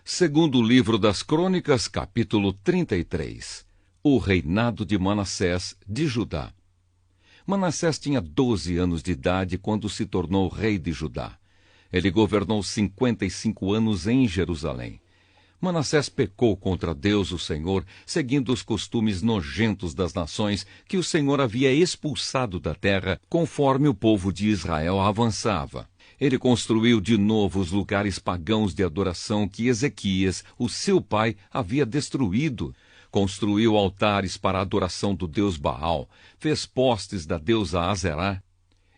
Segundo livro das Crônicas, capítulo 33. O reinado de Manassés de Judá. Manassés tinha 12 anos de idade quando se tornou rei de Judá. Ele governou 55 anos em Jerusalém. Manassés pecou contra Deus, o Senhor, seguindo os costumes nojentos das nações que o Senhor havia expulsado da terra, conforme o povo de Israel avançava. Ele construiu de novo os lugares pagãos de adoração que Ezequias, o seu pai, havia destruído. Construiu altares para a adoração do deus Baal, fez postes da deusa Azerá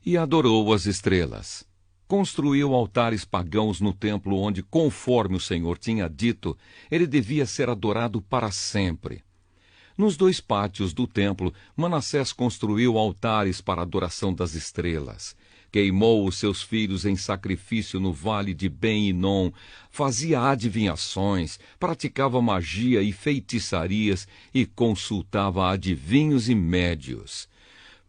e adorou as estrelas. Construiu altares pagãos no templo onde, conforme o Senhor tinha dito, ele devia ser adorado para sempre. Nos 2 pátios do templo, Manassés construiu altares para a adoração das estrelas. Queimou os seus filhos em sacrifício no vale de Ben-Hinom, fazia adivinhações, praticava magia e feitiçarias e consultava adivinhos e médios.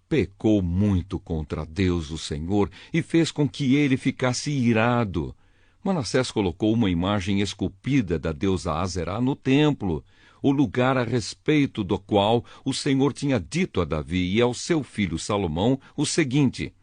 Pecou muito contra Deus, o Senhor, e fez com que ele ficasse irado. Manassés colocou uma imagem esculpida da deusa Azerá no templo, o lugar a respeito do qual o Senhor tinha dito a Davi e ao seu filho Salomão o seguinte: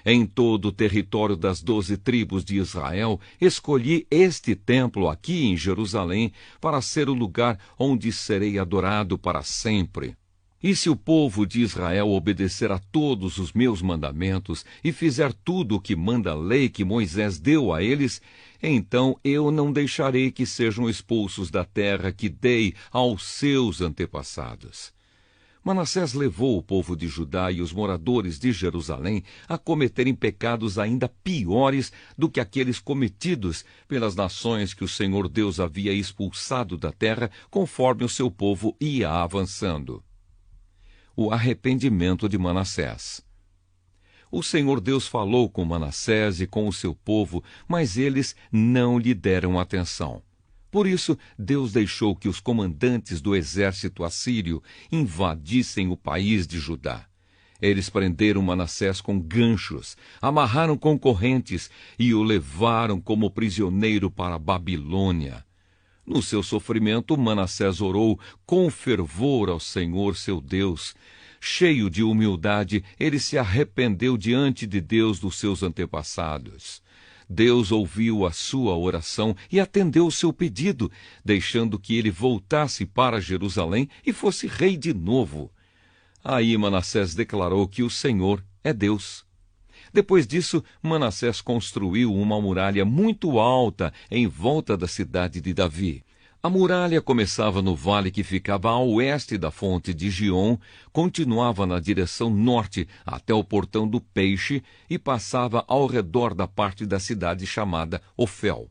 em todo o território das 12 tribos de Israel, escolhi este templo aqui em Jerusalém para ser o lugar onde serei adorado para sempre. E se o povo de Israel obedecer a todos os meus mandamentos e fizer tudo o que manda a lei que Moisés deu a eles, então eu não deixarei que sejam expulsos da terra que dei aos seus antepassados. Manassés levou o povo de Judá e os moradores de Jerusalém a cometerem pecados ainda piores do que aqueles cometidos pelas nações que o Senhor Deus havia expulsado da terra, conforme o seu povo ia avançando. O arrependimento de Manassés. O Senhor Deus falou com Manassés e com o seu povo, mas eles não lhe deram atenção. Por isso, Deus deixou que os comandantes do exército assírio invadissem o país de Judá. Eles prenderam Manassés com ganchos, amarraram com correntes e o levaram como prisioneiro para a Babilônia. No seu sofrimento, Manassés orou com fervor ao Senhor seu Deus. Cheio de humildade, ele se arrependeu diante de Deus dos seus antepassados. Deus ouviu a sua oração e atendeu o seu pedido, deixando que ele voltasse para Jerusalém e fosse rei de novo. Aí Manassés declarou que o Senhor é Deus. Depois disso, Manassés construiu uma muralha muito alta em volta da cidade de Davi. A muralha começava no vale que ficava a oeste da fonte de Giom, continuava na direção norte até o portão do Peixe e passava ao redor da parte da cidade chamada Ofel.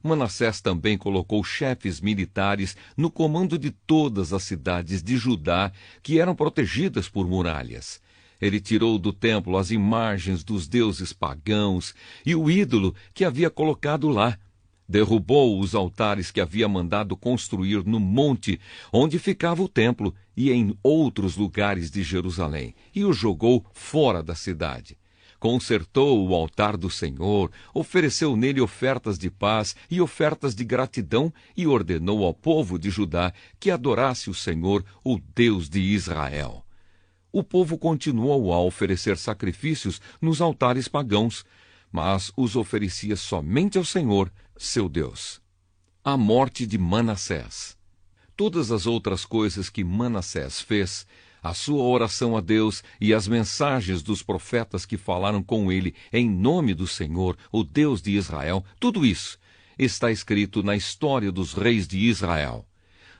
Manassés também colocou chefes militares no comando de todas as cidades de Judá que eram protegidas por muralhas. Ele tirou do templo as imagens dos deuses pagãos e o ídolo que havia colocado lá. Derrubou os altares que havia mandado construir no monte onde ficava o templo e em outros lugares de Jerusalém, e o jogou fora da cidade. Consertou o altar do Senhor, ofereceu nele ofertas de paz e ofertas de gratidão e ordenou ao povo de Judá que adorasse o Senhor, o Deus de Israel. O povo continuou a oferecer sacrifícios nos altares pagãos, mas os oferecia somente ao Senhor, seu Deus. A morte de Manassés. Todas as outras coisas que Manassés fez, a sua oração a Deus e as mensagens dos profetas que falaram com ele em nome do Senhor, o Deus de Israel, tudo isso está escrito na história dos reis de Israel.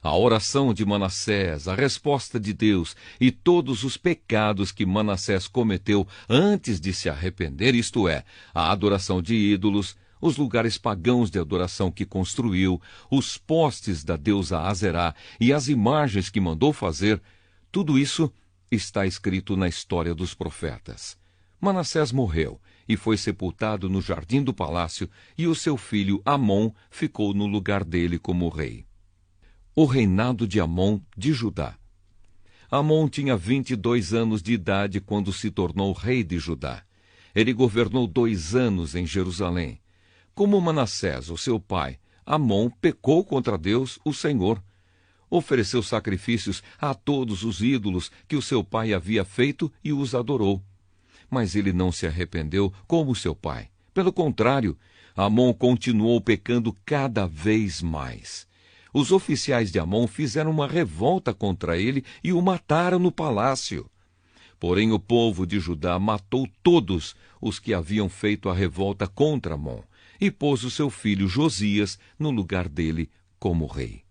A oração de Manassés, a resposta de Deus e todos os pecados que Manassés cometeu antes de se arrepender, isto é, a adoração de ídolos, os lugares pagãos de adoração que construiu, os postes da deusa Azerá e as imagens que mandou fazer, tudo isso está escrito na história dos profetas. Manassés morreu e foi sepultado no jardim do palácio, e o seu filho Amon ficou no lugar dele como rei. O reinado de Amon de Judá. Amon tinha 22 anos de idade quando se tornou rei de Judá. Ele governou 2 anos em Jerusalém. Como Manassés, o seu pai, Amon pecou contra Deus, o Senhor. Ofereceu sacrifícios a todos os ídolos que o seu pai havia feito e os adorou. Mas ele não se arrependeu como seu pai. Pelo contrário, Amon continuou pecando cada vez mais. Os oficiais de Amon fizeram uma revolta contra ele e o mataram no palácio. Porém, o povo de Judá matou todos os que haviam feito a revolta contra Amon e pôs o seu filho Josias no lugar dele como rei.